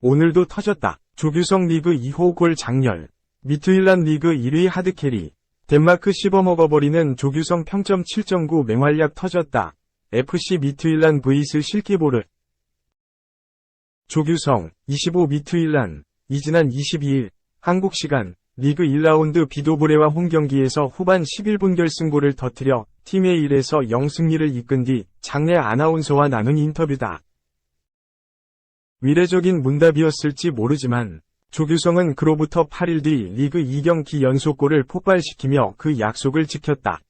오늘도 터졌다. 조규성 리그 2호 골 장렬. 미트윌란 리그 1위 하드캐리. 덴마크 씹어먹어버리는 조규성 평점 7.9 맹활약 터졌다. FC 미트윌란 vs 실케보르. 조규성, 25 미트윌란. 이지난 22일, 한국시간, 리그 1라운드 비도브레와 홈경기에서 후반 11분 결승골을 터뜨려 팀의 1에서 0승리를 이끈 뒤 장내 아나운서와 나눈 인터뷰다. 위례적인 문답이었을지 모르지만 조규성은 그로부터 8일 뒤 리그 2경기 연속골을 폭발시키며 그 약속을 지켰다.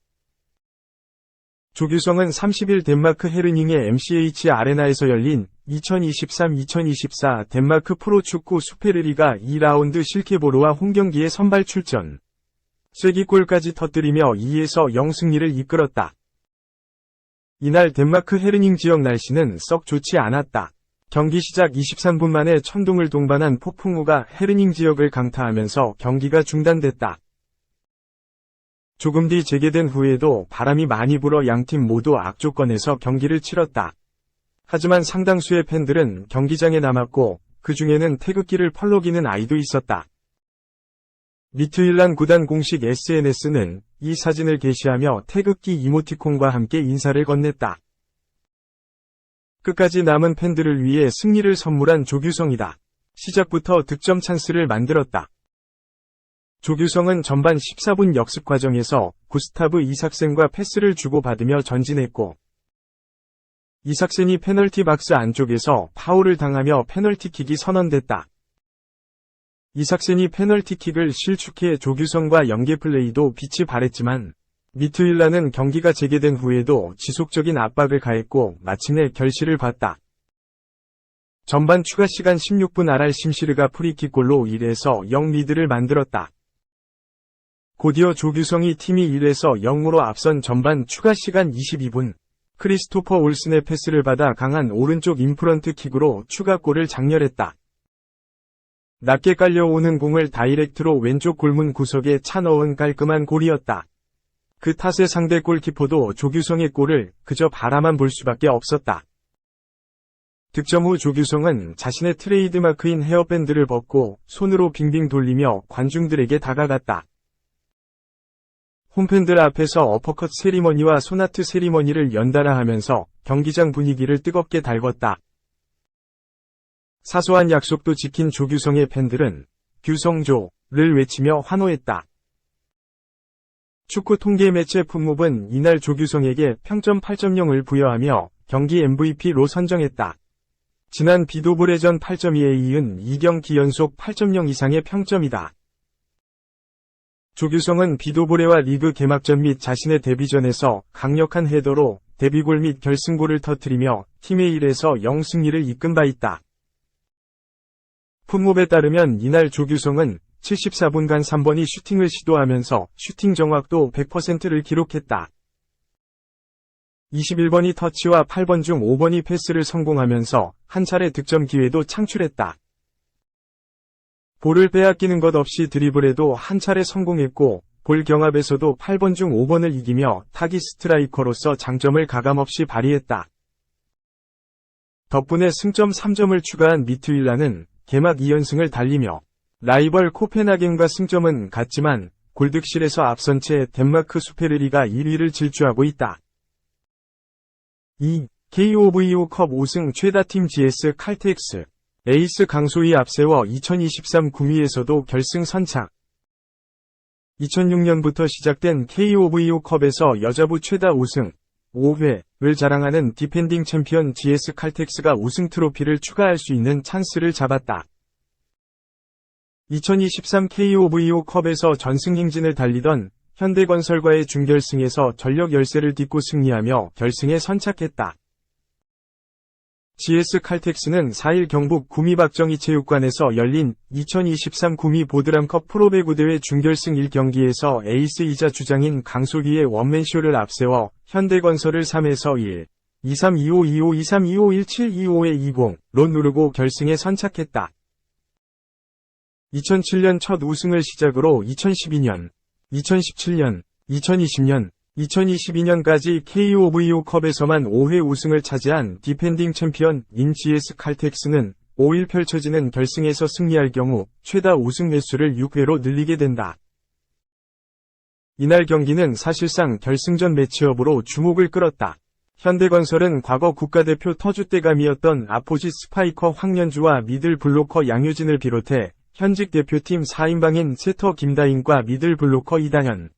조규성은 30일 덴마크 헤르닝의 MCH 아레나에서 열린 2023-2024 덴마크 프로축구 수페르리가 2라운드 실케보르와 홈경기에 선발 출전. 쐐기골까지 터뜨리며 2에서 0승리를 이끌었다. 이날 덴마크 헤르닝 지역 날씨는 썩 좋지 않았다. 경기 시작 23분 만에 천둥을 동반한 폭풍우가 헤르닝 지역을 강타하면서 경기가 중단됐다. 조금 뒤 재개된 후에도 바람이 많이 불어 양팀 모두 악조건에서 경기를 치렀다. 하지만 상당수의 팬들은 경기장에 남았고 그 중에는 태극기를 펄럭이는 아이도 있었다. 미트윌란 구단 공식 SNS는 이 사진을 게시하며 태극기 이모티콘과 함께 인사를 건넸다. 끝까지 남은 팬들을 위해 승리를 선물한 조규성이다. 시작부터 득점 찬스를 만들었다. 조규성은 전반 14분 역습 과정에서 구스타브 이삭센과 패스를 주고받으며 전진했고 이삭센이 페널티 박스 안쪽에서 파울을 당하며 페널티킥이 선언됐다. 이삭센이 페널티킥을 실축해 조규성과 연계 플레이도 빛이 발했지만 미트윌란은 경기가 재개된 후에도 지속적인 압박을 가했고 마침내 결실을 봤다. 전반 추가 시간 16분 아랄 심시르가 프리킥골로 1에서 0 리드를 만들었다. 곧이어 조규성이 팀이 1에서 0으로 앞선 전반 추가 시간 22분 크리스토퍼 올슨의 패스를 받아 강한 오른쪽 인프런트 킥으로 추가골을 장렬했다. 낮게 깔려오는 공을 다이렉트로 왼쪽 골문 구석에 차 넣은 깔끔한 골이었다. 그 탓에 상대 골키퍼도 조규성의 골을 그저 바라만 볼 수밖에 없었다. 득점 후 조규성은 자신의 트레이드마크인 헤어밴드를 벗고 손으로 빙빙 돌리며 관중들에게 다가갔다. 홈팬들 앞에서 어퍼컷 세리머니와 소나트 세리머니를 연달아 하면서 경기장 분위기를 뜨겁게 달궜다. 사소한 약속도 지킨 조규성의 팬들은 규성조를 외치며 환호했다. 축구 통계 매체 풋mov은 이날 조규성에게 평점 8.0을 부여하며 경기 MVP로 선정했다. 지난 비도브레전 8.2에 이은 2경기 연속 8.0 이상의 평점이다. 조규성은 비도브레와 리그 개막전 및 자신의 데뷔전에서 강력한 헤더로 데뷔골 및 결승골을 터뜨리며 팀의 1에서 0 승리를 이끈 바 있다. 풋mov에 따르면 이날 조규성은 74분간 3번이 슈팅을 시도하면서 슈팅 정확도 100%를 기록했다. 21번이 터치와 8번 중 5번이 패스를 성공하면서 한 차례 득점 기회도 창출했다. 볼을 빼앗기는 것 없이 드리블에도 한 차례 성공했고 볼 경합에서도 8번 중 5번을 이기며 타깃 스트라이커로서 장점을 가감없이 발휘했다. 덕분에 승점 3점을 추가한 미트윌란은 개막 2연승을 달리며 라이벌 코펜하겐과 승점은 같지만 골득실에서 앞선 채 덴마크 수페르리가 1위를 질주하고 있다. 2. KOVO컵 5승 최다팀 GS 칼텍스. 에이스 강소희 앞세워 2023 구미에서도 결승 선착. 2006년부터 시작된 KOVO컵에서 여자부 최다 우승 5회를 자랑하는 디펜딩 챔피언 GS 칼텍스가 우승 트로피를 추가할 수 있는 찬스를 잡았다. 2023 KOVO컵에서 전승 행진을 달리던 현대건설과의 준결승에서 전력 열세를 딛고 승리하며 결승에 선착했다. GS 칼텍스는 4일 경북 구미박정희 체육관에서 열린 2023 구미 보드람컵 프로배구 대회 준결승 1경기에서 에이스이자 주장인 강소희의 원맨쇼를 앞세워 현대건설을 3에서 1, 23-25-25, 23-25, 17-25-20로 누르고 결승에 선착했다. 2007년 첫 우승을 시작으로 2012년, 2017년, 2020년, 2022년까지 KOVO컵에서만 5회 우승을 차지한 디펜딩 챔피언인 GS 칼텍스는 5일 펼쳐지는 결승에서 승리할 경우 최다 우승 횟수를 6회로 늘리게 된다. 이날 경기는 사실상 결승전 매치업으로 주목을 끌었다. 현대건설은 과거 국가대표 터줏대감이었던 아포지 스파이커 황현주와 미들 블로커 양효진을 비롯해 현직 대표팀 4인방인 세터 김다인과 미들 블로커 이다현,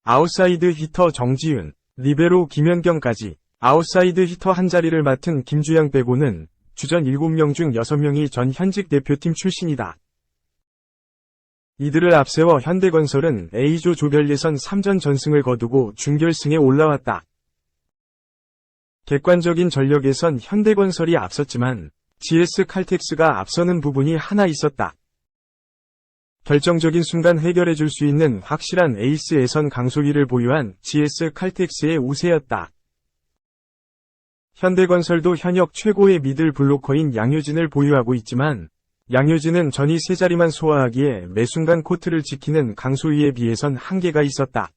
아웃사이드 히터 정지윤, 리베로 김연경까지 아웃사이드 히터 한 자리를 맡은 김주양 빼고는 주전 7명 중 6명이 전 현직 대표팀 출신이다. 이들을 앞세워 현대건설은 A조 조별 예선 3전 전승을 거두고 준결승에 올라왔다. 객관적인 전력에선 현대건설이 앞섰지만 GS 칼텍스가 앞서는 부분이 하나 있었다. 결정적인 순간 해결해줄 수 있는 확실한 에이스 예선 강소기를 보유한 GS 칼텍스의 우세였다. 현대건설도 현역 최고의 미들 블로커인 양효진을 보유하고 있지만 양효진은 전이 세 자리만 소화하기에 매 순간 코트를 지키는 강소희에 비해선 한계가 있었다.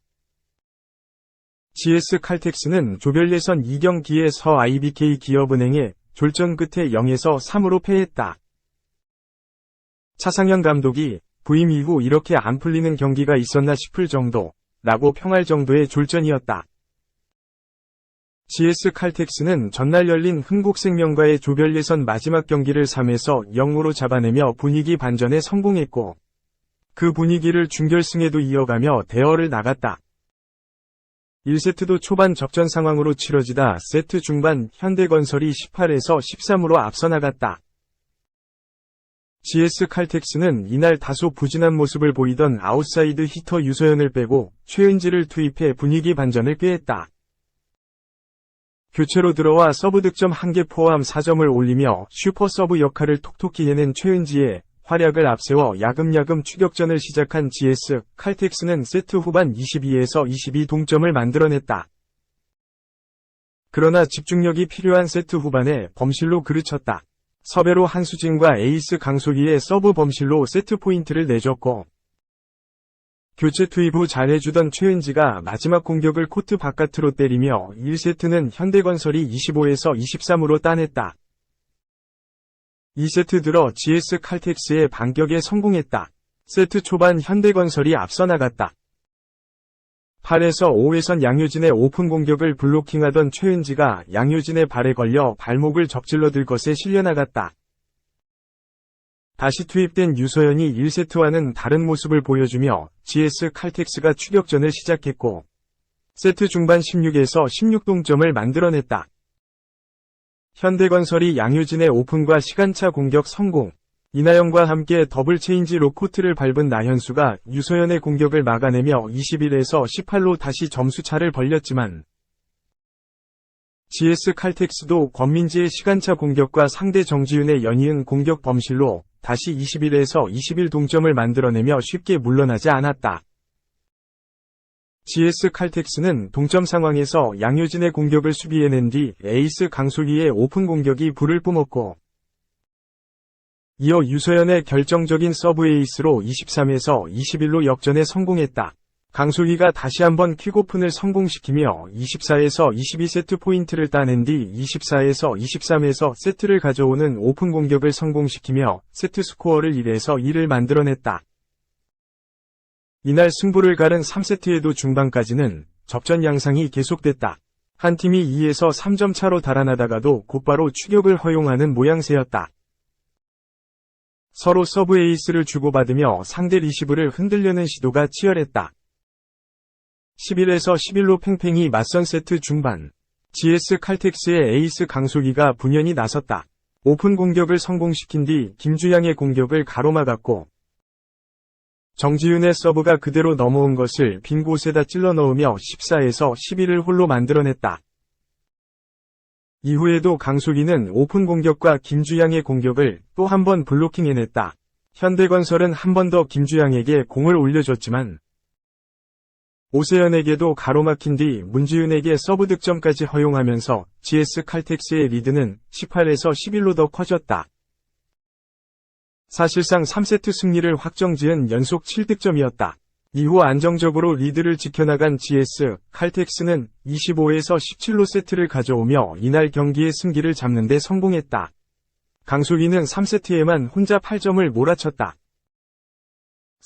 GS 칼텍스는 조별 예선 2경기에 서 IBK 기업은행에 졸전 끝에 0에서 3으로 패했다. 차상현 감독이 부임 이후 이렇게 안 풀리는 경기가 있었나 싶을 정도라고 평할 정도의 졸전이었다. GS 칼텍스는 전날 열린 흥국생명과의 조별 예선 마지막 경기를 3에서 0으로 잡아내며 분위기 반전에 성공했고 그 분위기를 준결승에도 이어가며 대열을 나갔다. 1세트도 초반 접전 상황으로 치러지다 세트 중반 현대건설이 18에서 13으로 앞서 나갔다. GS 칼텍스는 이날 다소 부진한 모습을 보이던 아웃사이드 히터 유서연을 빼고 최은지를 투입해 분위기 반전을 꾀했다. 교체로 들어와 서브 득점 1개 포함 4점을 올리며 슈퍼 서브 역할을 톡톡히 해낸 최은지의 활약을 앞세워 야금야금 추격전을 시작한 GS 칼텍스는 세트 후반 22에서 22 동점을 만들어냈다. 그러나 집중력이 필요한 세트 후반에 범실로 그르쳤다. 서베로 한수진과 에이스 강소희의 서브 범실로 세트 포인트를 내줬고 교체 투입 후 잘해주던 최은지가 마지막 공격을 코트 바깥으로 때리며 1세트는 현대건설이 25에서 23으로 따냈다. 2세트 들어 GS 칼텍스의 반격에 성공했다. 세트 초반 현대건설이 앞서 나갔다. 8에서 5회선 양효진의 오픈 공격을 블로킹하던 최은지가 양효진의 발에 걸려 발목을 접질러 들 것에 실려나갔다. 다시 투입된 유서연이 1세트와는 다른 모습을 보여주며 GS 칼텍스가 추격전을 시작했고 세트 중반 16에서 16동점을 만들어냈다. 현대건설이 양효진의 오픈과 시간차 공격 성공, 이나영과 함께 더블 체인지로 코트를 밟은 나현수가 유서연의 공격을 막아내며 21에서 18로 다시 점수차를 벌렸지만 GS 칼텍스도 권민지의 시간차 공격과 상대 정지윤의 연이은 공격 범실로 다시 21에서 21 동점을 만들어내며 쉽게 물러나지 않았다. GS 칼텍스는 동점 상황에서 양효진의 공격을 수비해낸 뒤 에이스 강소희의 오픈 공격이 불을 뿜었고 이어 유서연의 결정적인 서브 에이스로 23에서 21로 역전에 성공했다. 강소희가 다시 한번 킥오픈을 성공시키며 24에서 22세트 포인트를 따낸 뒤 24에서 23에서 세트를 가져오는 오픈 공격을 성공시키며 세트 스코어를 1에서 2를 만들어냈다. 이날 승부를 가른 3세트에도 중반까지는 접전 양상이 계속됐다. 한 팀이 2에서 3점 차로 달아나다가도 곧바로 추격을 허용하는 모양새였다. 서로 서브 에이스를 주고받으며 상대 리시브를 흔들려는 시도가 치열했다. 11에서 11로 팽팽히 맞선 세트 중반 GS 칼텍스의 에이스 강소희가 분연히 나섰다. 오픈 공격을 성공시킨 뒤 김주양의 공격을 가로막았고 정지윤의 서브가 그대로 넘어온 것을 빈 곳에다 찔러 넣으며 14에서 11을 홀로 만들어냈다. 이후에도 강소희는 오픈 공격과 김주양의 공격을 또 한 번 블로킹해냈다. 현대건설은 한 번 더 김주양에게 공을 올려줬지만 오세연에게도 가로막힌 뒤 문지윤에게 서브 득점까지 허용하면서 GS 칼텍스의 리드는 18에서 11로 더 커졌다. 사실상 3세트 승리를 확정지은 연속 7득점이었다. 이후 안정적으로 리드를 지켜나간 GS 칼텍스는 25에서 17로 세트를 가져오며 이날 경기의 승기를 잡는 데 성공했다. 강소희는 3세트에만 혼자 8점을 몰아쳤다.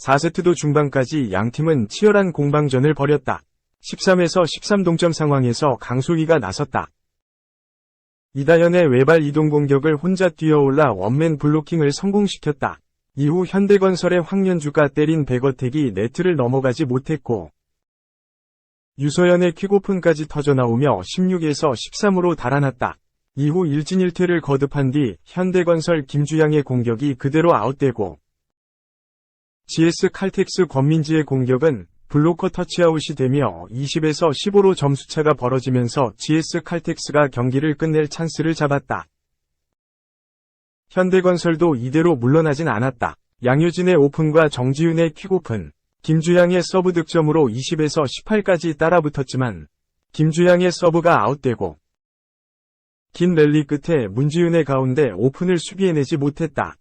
4세트도 중반까지 양팀은 치열한 공방전을 벌였다. 13에서 13 동점 상황에서 강소희가 나섰다. 이다현의 외발 이동 공격을 혼자 뛰어올라 원맨 블로킹을 성공시켰다. 이후 현대건설의 황연주가 때린 백어택이 네트를 넘어가지 못했고 유소연의 퀵오픈까지 터져나오며 16에서 13으로 달아났다. 이후 1진 1퇴를 거듭한 뒤 현대건설 김주양의 공격이 그대로 아웃되고 GS 칼텍스 권민지의 공격은 블로커 터치아웃이 되며 20에서 15로 점수차가 벌어지면서 GS 칼텍스가 경기를 끝낼 찬스를 잡았다. 현대건설도 이대로 물러나진 않았다. 양효진의 오픈과 정지윤의 퀵오픈, 김주양의 서브 득점으로 20에서 18까지 따라붙었지만 김주양의 서브가 아웃되고 긴 랠리 끝에 문지윤의 가운데 오픈을 수비해내지 못했다.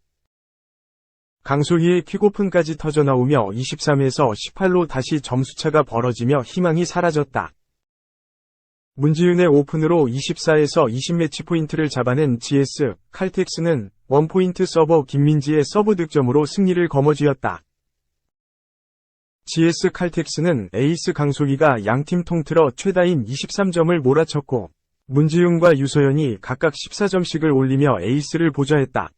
강소희의 퀵오픈까지 터져나오며 23에서 18로 다시 점수차가 벌어지며 희망이 사라졌다. 문지윤의 오픈으로 24에서 20 매치 포인트를 잡아낸 GS 칼텍스는 원포인트 서버 김민지의 서브 득점으로 승리를 거머쥐었다. GS 칼텍스는 에이스 강소희가 양팀 통틀어 최다인 23점을 몰아쳤고 문지윤과 유소연이 각각 14점씩을 올리며 에이스를 보좌했다.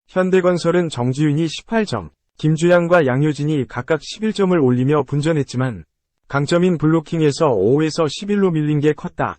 현대건설은 정지윤이 18점, 김주양과 양효진이 각각 11점을 올리며 분전했지만 강점인 블로킹에서 5에서 11로 밀린 게 컸다.